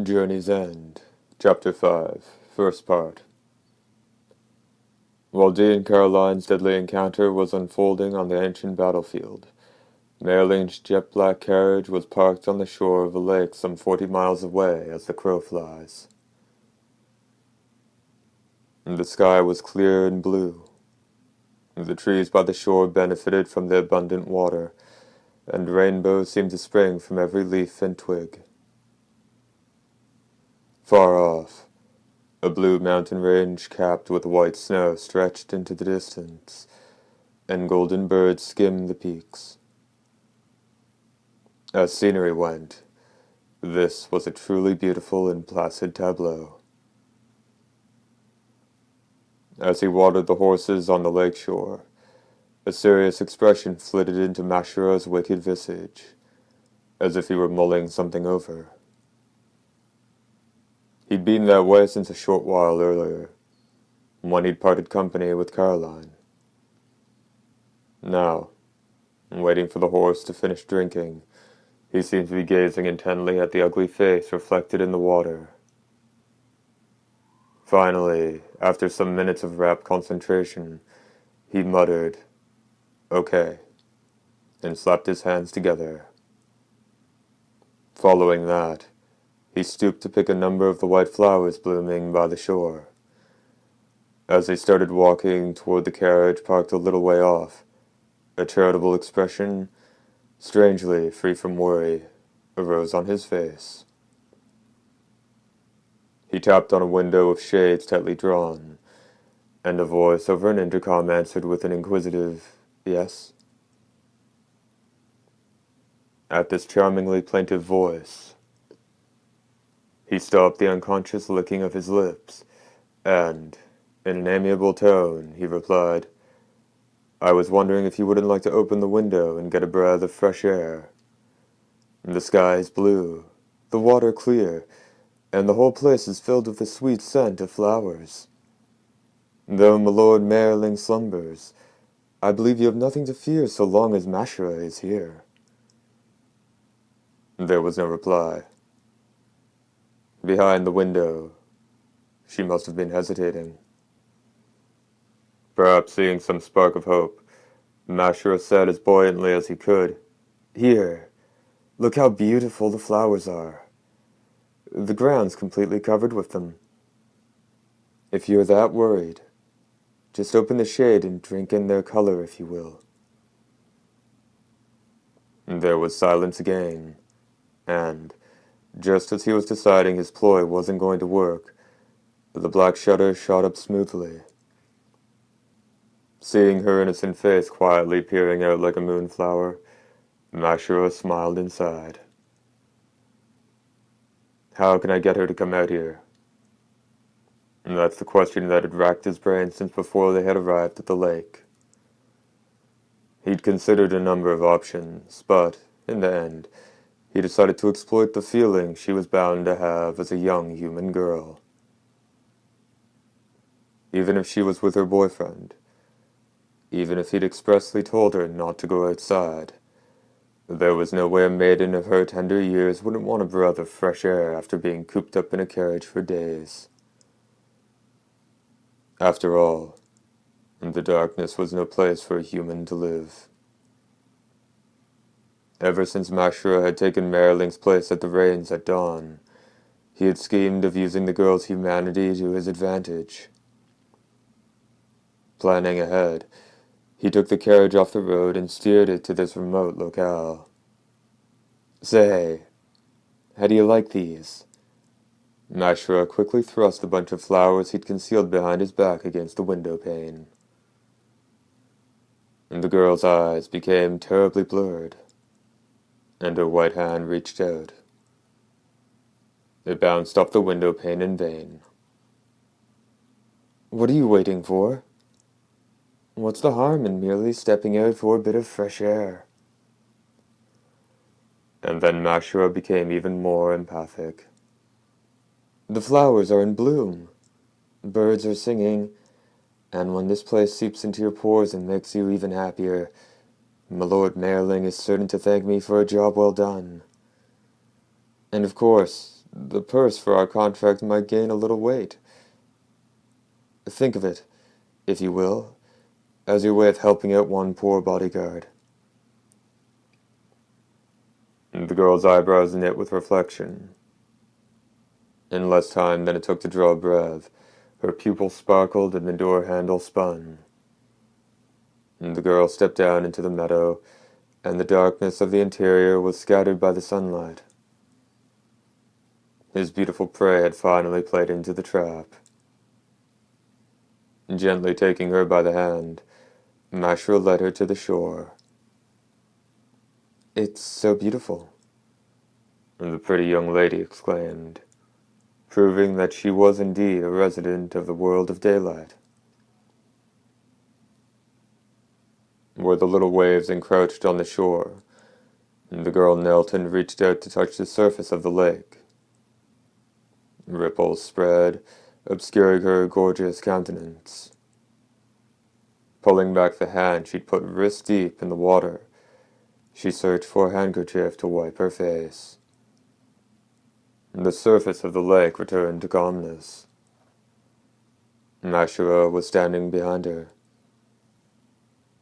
Journey's End, Chapter 5, First Part. While Dee and Caroline's deadly encounter was unfolding on the ancient battlefield, Marilyn's jet-black carriage was parked on the shore of a lake some 40 miles away as the crow flies. The sky was clear and blue. The trees by the shore benefited from the abundant water, and rainbows seemed to spring from every leaf and twig. Far off, a blue mountain range capped with white snow stretched into the distance, and golden birds skimmed the peaks. As scenery went, this was a truly beautiful and placid tableau. As he watered the horses on the lake shore, a serious expression flitted into Mashura's wicked visage, as if he were mulling something over. He'd been that way since a short while earlier, when he'd parted company with Caroline. Now, waiting for the horse to finish drinking, he seemed to be gazing intently at the ugly face reflected in the water. Finally, after some minutes of rapt concentration, he muttered, "Okay," and slapped his hands together. Following that, he stooped to pick a number of the white flowers blooming by the shore. As they started walking toward the carriage parked a little way off, a charitable expression, strangely free from worry, arose on his face. He tapped on a window with shades tightly drawn, and a voice over an intercom answered with an inquisitive, "Yes?" At this charmingly plaintive voice, he stopped the unconscious licking of his lips, and, in an amiable tone, he replied, "I was wondering if you wouldn't like to open the window and get a breath of fresh air. The sky is blue, the water clear, and the whole place is filled with the sweet scent of flowers. Though my Lord Maerling slumbers, I believe you have nothing to fear so long as Mashura is here." There was no reply. Behind the window, she must have been hesitating. Perhaps seeing some spark of hope, Mashura said as buoyantly as he could, "Here, look how beautiful the flowers are. The ground's completely covered with them. If you're that worried, just open the shade and drink in their color if you will." There was silence again, and, just as he was deciding his ploy wasn't going to work, the black shutter shot up smoothly. Seeing her innocent face quietly peering out like a moonflower, Mashura smiled inside. How can I get her to come out here? And that's the question that had racked his brain since before they had arrived at the lake. He'd considered a number of options, but, in the end, he decided to exploit the feeling she was bound to have as a young human girl. Even if she was with her boyfriend, even if he'd expressly told her not to go outside, there was no way a maiden of her tender years wouldn't want a breath of fresh air after being cooped up in a carriage for days. After all, the darkness was no place for a human to live. Ever since Mashura had taken Marilyn's place at the reins at dawn, he had schemed of using the girl's humanity to his advantage. Planning ahead, he took the carriage off the road and steered it to this remote locale. "Say, how do you like these?" Mashura quickly thrust a bunch of flowers he'd concealed behind his back against the window pane. And the girl's eyes became terribly blurred, and her white hand reached out. It bounced off the window pane in vain. "What are you waiting for? What's the harm in merely stepping out for a bit of fresh air?" And then Mashura became even more empathic. "The flowers are in bloom. Birds are singing, and when this place seeps into your pores and makes you even happier, my Lord Maerling is certain to thank me for a job well done. And of course, The purse for our contract might gain a little weight. Think of it, if you will, as your way of helping out one poor bodyguard." The girl's eyebrows knit with reflection. In less time than it took to draw a breath, her pupils sparkled and the door handle spun. The girl stepped down into the meadow, and the darkness of the interior was scattered by the sunlight. His beautiful prey had finally played into the trap. Gently taking her by the hand, Mashra led her to the shore. "It's so beautiful," the pretty young lady exclaimed, proving that she was indeed a resident of the world of daylight. Where the little waves encroached on the shore, the girl knelt and reached out to touch the surface of the lake. Ripples spread, obscuring her gorgeous countenance. Pulling back the hand she'd put wrist deep in the water, she searched for a handkerchief to wipe her face. The surface of the lake returned to calmness. Mashura was standing behind her.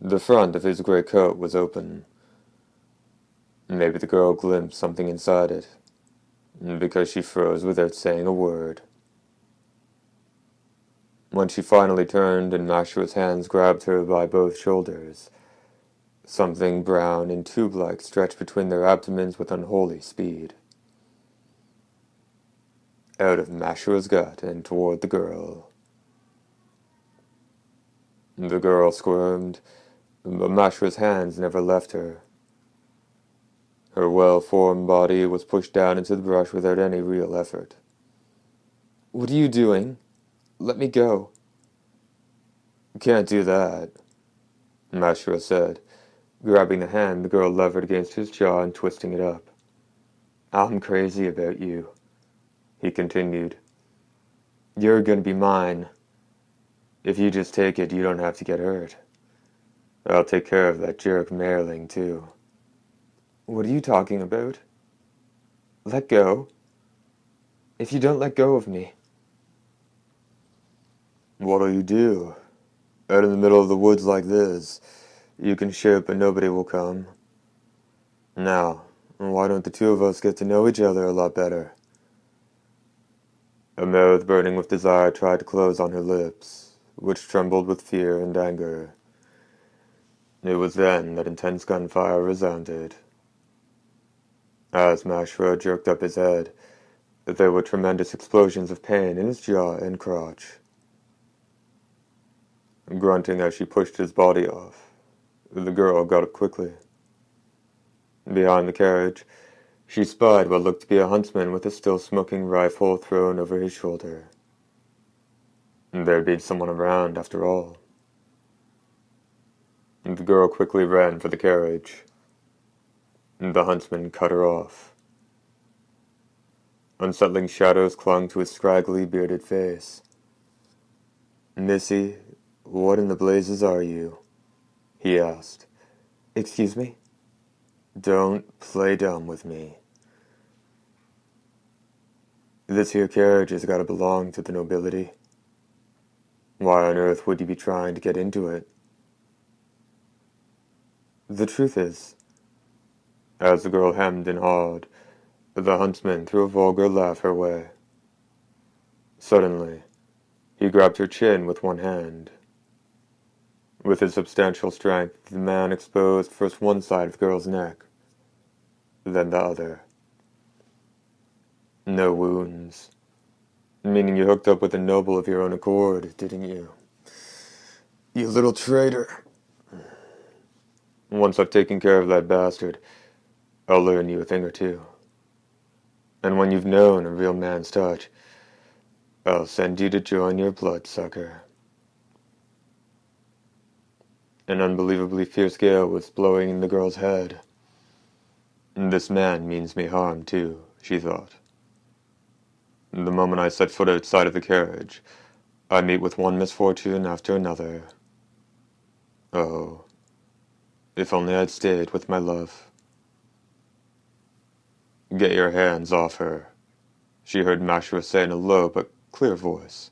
The front of his gray coat was open. Maybe the girl glimpsed something inside it, because she froze without saying a word. When she finally turned and Mashura's hands grabbed her by both shoulders, something brown and tube-like stretched between their abdomens with unholy speed. Out of Mashura's gut and toward the girl. The girl squirmed, but Mashura's hands never left her. Her well-formed body was pushed down into the brush without any real effort. "What are you doing? Let me go." "Can't do that," Mashura said, grabbing the hand the girl levered against his jaw and twisting it up. "I'm crazy about you," he continued. "You're gonna be mine. If you just take it, you don't have to get hurt. I'll take care of that jerk Merling, too." "What are you talking about? Let go. If you don't let go of me." "What'll you do? Out in the middle of the woods like this, you can shout, but nobody will come. Now, why don't the two of us get to know each other a lot better?" A mouth burning with desire tried to close on her lips, which trembled with fear and anger. It was then that intense gunfire resounded. As Mashra jerked up his head, there were tremendous explosions of pain in his jaw and crotch. Grunting as she pushed his body off, the girl got up quickly. Behind the carriage, she spied what looked to be a huntsman with a still-smoking rifle thrown over his shoulder. There'd be someone around, after all. The girl quickly ran for the carriage. The huntsman cut her off. Unsettling shadows clung to his scraggly, bearded face. "Missy, what in the blazes are you?" he asked. "Excuse me?" "Don't play dumb with me. This here carriage has got to belong to the nobility. Why on earth would you be trying to get into it?" "The truth is," as the girl hemmed and hawed, the huntsman threw a vulgar laugh her way. Suddenly, he grabbed her chin with one hand. With his substantial strength, the man exposed first one side of the girl's neck, then the other. "No wounds. Meaning you hooked up with a noble of your own accord, didn't you? You little traitor. Once I've taken care of that bastard, I'll learn you a thing or two. And when you've known a real man's touch, I'll send you to join your bloodsucker." An unbelievably fierce gale was blowing in the girl's head. "This man means me harm, too," she thought. "The moment I set foot outside of the carriage, I meet with one misfortune after another. Oh, if only I'd stayed with my love." "Get your hands off her," she heard Mashra say in a low but clear voice.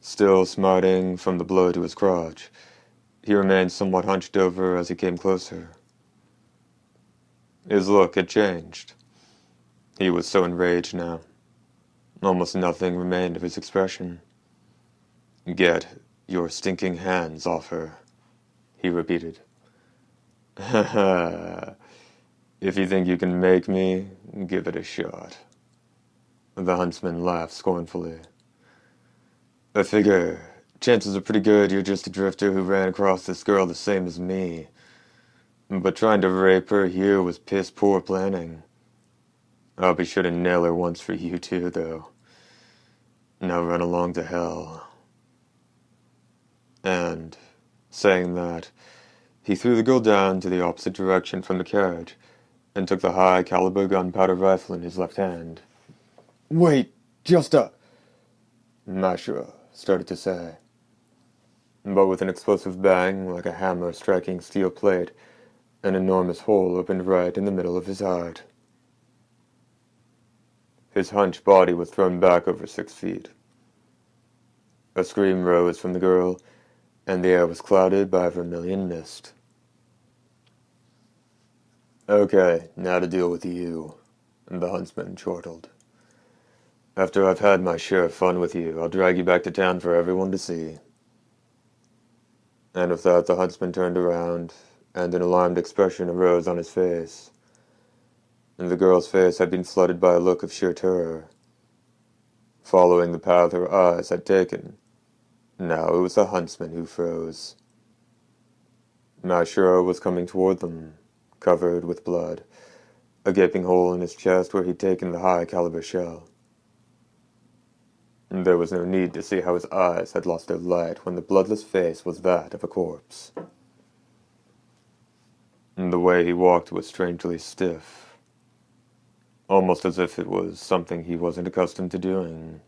Still smarting from the blow to his crotch, he remained somewhat hunched over as he came closer. His look had changed. He was so enraged now. Almost nothing remained of his expression. "Get your stinking hands off her," he repeated. "Ha ha. If you think you can make me, give it a shot." The huntsman laughed scornfully. "I figure chances are pretty good you're just a drifter who ran across this girl the same as me. But trying to rape her here was piss-poor planning. I'll be sure to nail her once for you too, though. Now run along to hell." And, saying that, he threw the girl down to the opposite direction from the carriage, and took the high-caliber gunpowder rifle in his left hand. "Wait, just a—" Mashra started to say. But with an explosive bang, like a hammer striking steel plate, an enormous hole opened right in the middle of his heart. His hunched body was thrown back over 6 feet. A scream rose from the girl, and the air was clouded by vermilion mist. "Okay, now to deal with you," the huntsman chortled. "After I've had my share of fun with you, I'll drag you back to town for everyone to see." And with that, the huntsman turned around, and an alarmed expression arose on his face. And the girl's face had been flooded by a look of sheer terror. Following the path her eyes had taken, now it was the huntsman who froze. Mashra was coming toward them, covered with blood, a gaping hole in his chest where he'd taken the high-caliber shell. And there was no need to see how his eyes had lost their light when the bloodless face was that of a corpse. And the way he walked was strangely stiff, almost as if it was something he wasn't accustomed to doing.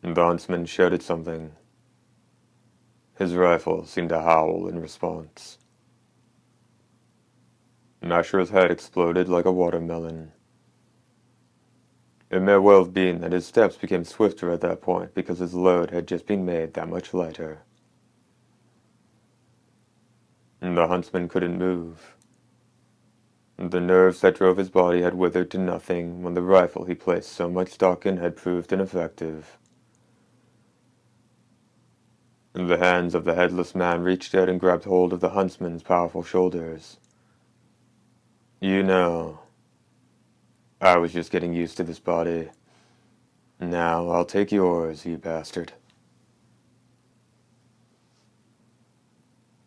And the huntsman shouted something. His rifle seemed to howl in response. Mashra's head exploded like a watermelon. It may well have been that his steps became swifter at that point because his load had just been made that much lighter. And the huntsman couldn't move. The nerves that drove his body had withered to nothing when the rifle he placed so much stock in had proved ineffective. And the hands of the headless man reached out and grabbed hold of the huntsman's powerful shoulders. "You know, I was just getting used to this body. Now I'll take yours, you bastard."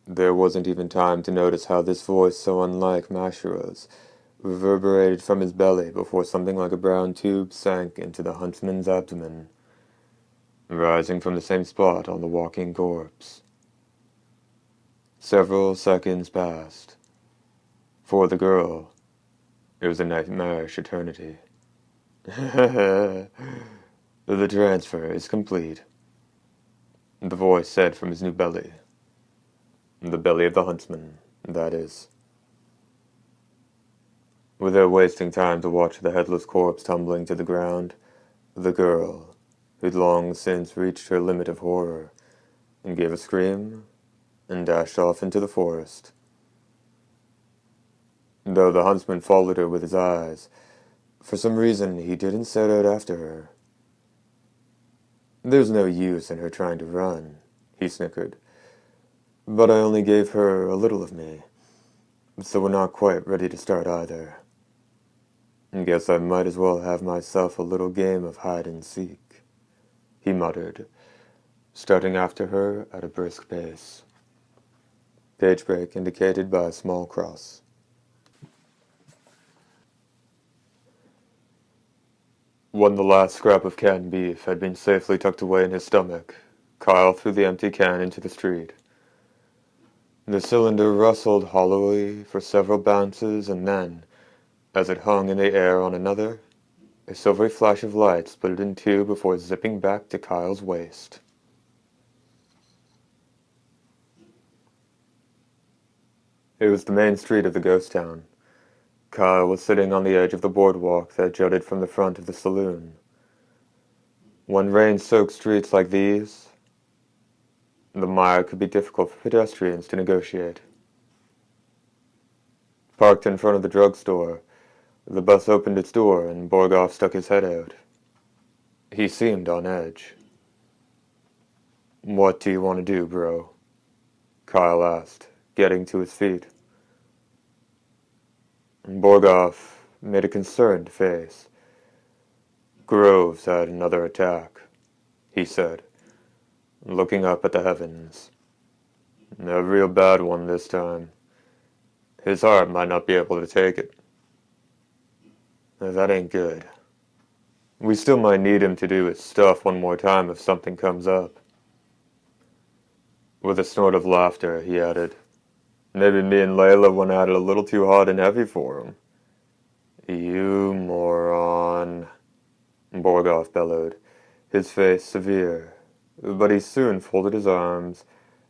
There wasn't even time to notice how this voice, so unlike Mashra's, reverberated from his belly before something like a brown tube sank into the huntsman's abdomen, rising from the same spot on the walking corpse. Several seconds passed. For the girl, it was a nightmarish eternity. "The transfer is complete," the voice said from his new belly. The belly of the huntsman, that is. Without wasting time to watch the headless corpse tumbling to the ground, the girl, who'd long since reached her limit of horror, and gave a scream and dashed off into the forest. Though the huntsman followed her with his eyes, for some reason he didn't set out after her. "There's no use in her trying to run," he snickered. "But I only gave her a little of me, so we're not quite ready to start either. Guess I might as well have myself a little game of hide-and-seek," he muttered, starting after her at a brisk pace. Page break indicated by a small cross. When the last scrap of canned beef had been safely tucked away in his stomach, Kyle threw the empty can into the street. The cylinder rustled hollowly for several bounces, and then, as it hung in the air on another, a silvery flash of light split it in two before zipping back to Kyle's waist. It was the main street of the ghost town. Kyle was sitting on the edge of the boardwalk that jutted from the front of the saloon. When rain soaked streets like these, the mire could be difficult for pedestrians to negotiate. Parked in front of the drugstore, the bus opened its door and Borgoff stuck his head out. He seemed on edge. "What do you want to do, bro?" Kyle asked, getting to his feet. Borgoff made a concerned face. "Groves had another attack," he said, looking up at the heavens. "A real bad one this time. His heart might not be able to take it. That ain't good. We still might need him to do his stuff one more time if something comes up." With a snort of laughter, he added, "Maybe me and Layla went at it a little too hot and heavy for him." "You moron," Borgoff bellowed, his face severe, but he soon folded his arms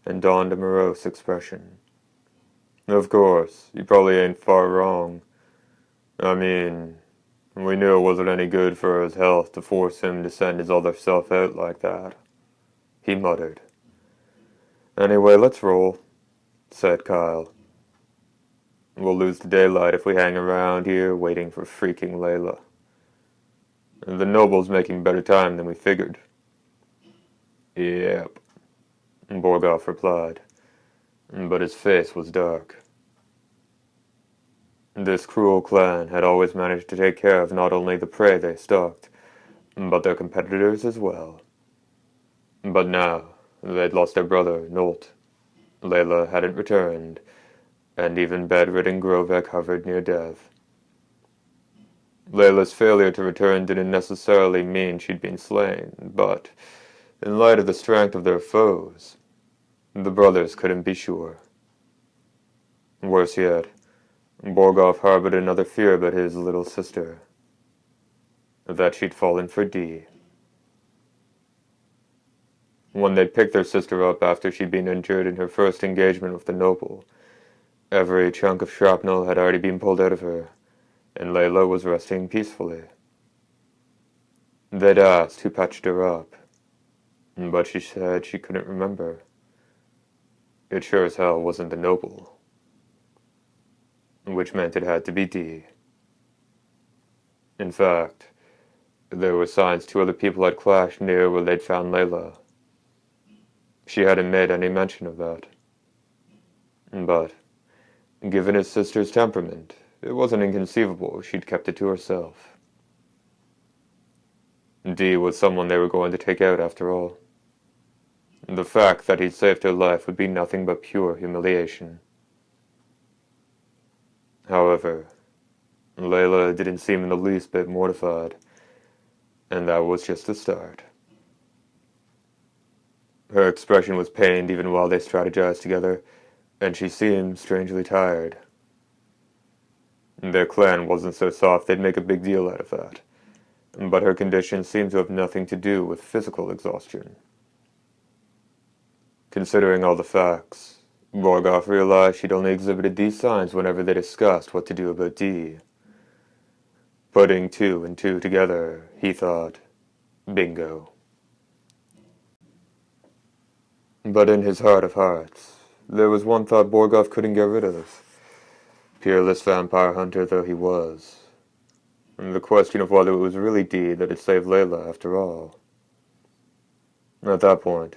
and donned a morose expression. "Of course, you probably ain't far wrong. I mean, we knew it wasn't any good for his health to force him to send his other self out like that," he muttered. "Anyway, let's roll," said Kyle. "We'll lose the daylight if we hang around here waiting for freaking Layla. The noble's making better time than we figured." "Yep," Borgoff replied, but his face was dark. This cruel clan had always managed to take care of not only the prey they stalked, but their competitors as well. But now, they'd lost their brother, Nolt. Layla hadn't returned, and even bedridden Grovek hovered near death. Layla's failure to return didn't necessarily mean she'd been slain, but, in light of the strength of their foes, the brothers couldn't be sure. Worse yet, Borgoff harbored another fear about his little sister, that she'd fallen for D. When they'd picked their sister up after she'd been injured in her first engagement with the noble, every chunk of shrapnel had already been pulled out of her, and Layla was resting peacefully. They'd asked who patched her up, but she said she couldn't remember. It sure as hell wasn't the noble. Which meant it had to be D. In fact, there were signs two other people had clashed near where they'd found Layla. She hadn't made any mention of that. But, given his sister's temperament, it wasn't inconceivable she'd kept it to herself. D was someone they were going to take out after all. The fact that he'd saved her life would be nothing but pure humiliation. However, Layla didn't seem in the least bit mortified, and that was just the start. Her expression was pained even while they strategized together, and she seemed strangely tired. Their clan wasn't so soft they'd make a big deal out of that, but her condition seemed to have nothing to do with physical exhaustion. Considering all the facts, Borgoff realized she'd only exhibited these signs whenever they discussed what to do about D. Putting two and two together, he thought, bingo. But in his heart of hearts, there was one thought Borgoff couldn't get rid of. Peerless vampire hunter though he was, and the question of whether it was really D that had saved Layla after all. At that point,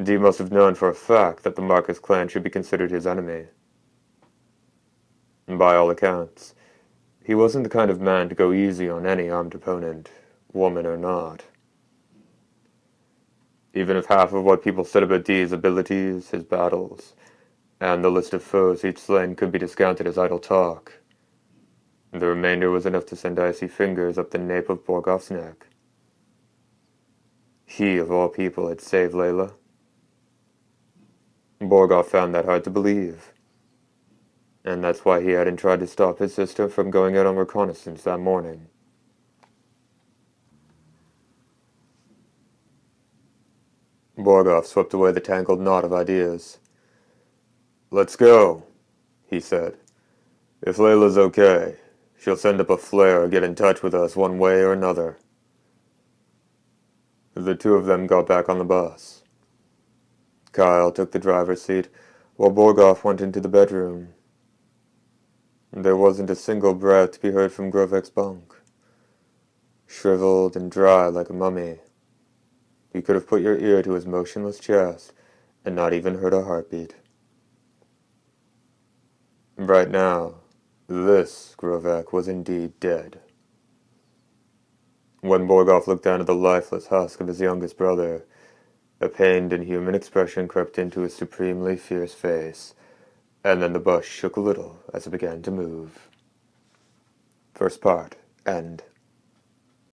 D must have known for a fact that the Marcus clan should be considered his enemy. And by all accounts, he wasn't the kind of man to go easy on any armed opponent, woman or not. Even if half of what people said about D's abilities, his battles, and the list of foes he'd slain could be discounted as idle talk, the remainder was enough to send icy fingers up the nape of Borgoff's neck. He, of all people, had saved Layla. Borgoff found that hard to believe, and that's why he hadn't tried to stop his sister from going out on reconnaissance that morning. Borgoff swept away the tangled knot of ideas. "Let's go," he said. If Layla's okay, she'll send up a flare or get in touch with us one way or another. The two of them got back on the bus. Kyle took the driver's seat, while Borgoff went into the bedroom. There wasn't a single breath to be heard from Grovek's bunk. Shriveled and dry like a mummy. You could have put your ear to his motionless chest and not even heard a heartbeat. Right now, this Grovek was indeed dead. When Borgoff looked down at the lifeless husk of his youngest brother, a pained and human expression crept into his supremely fierce face, and then the bus shook a little as it began to move. First part, end.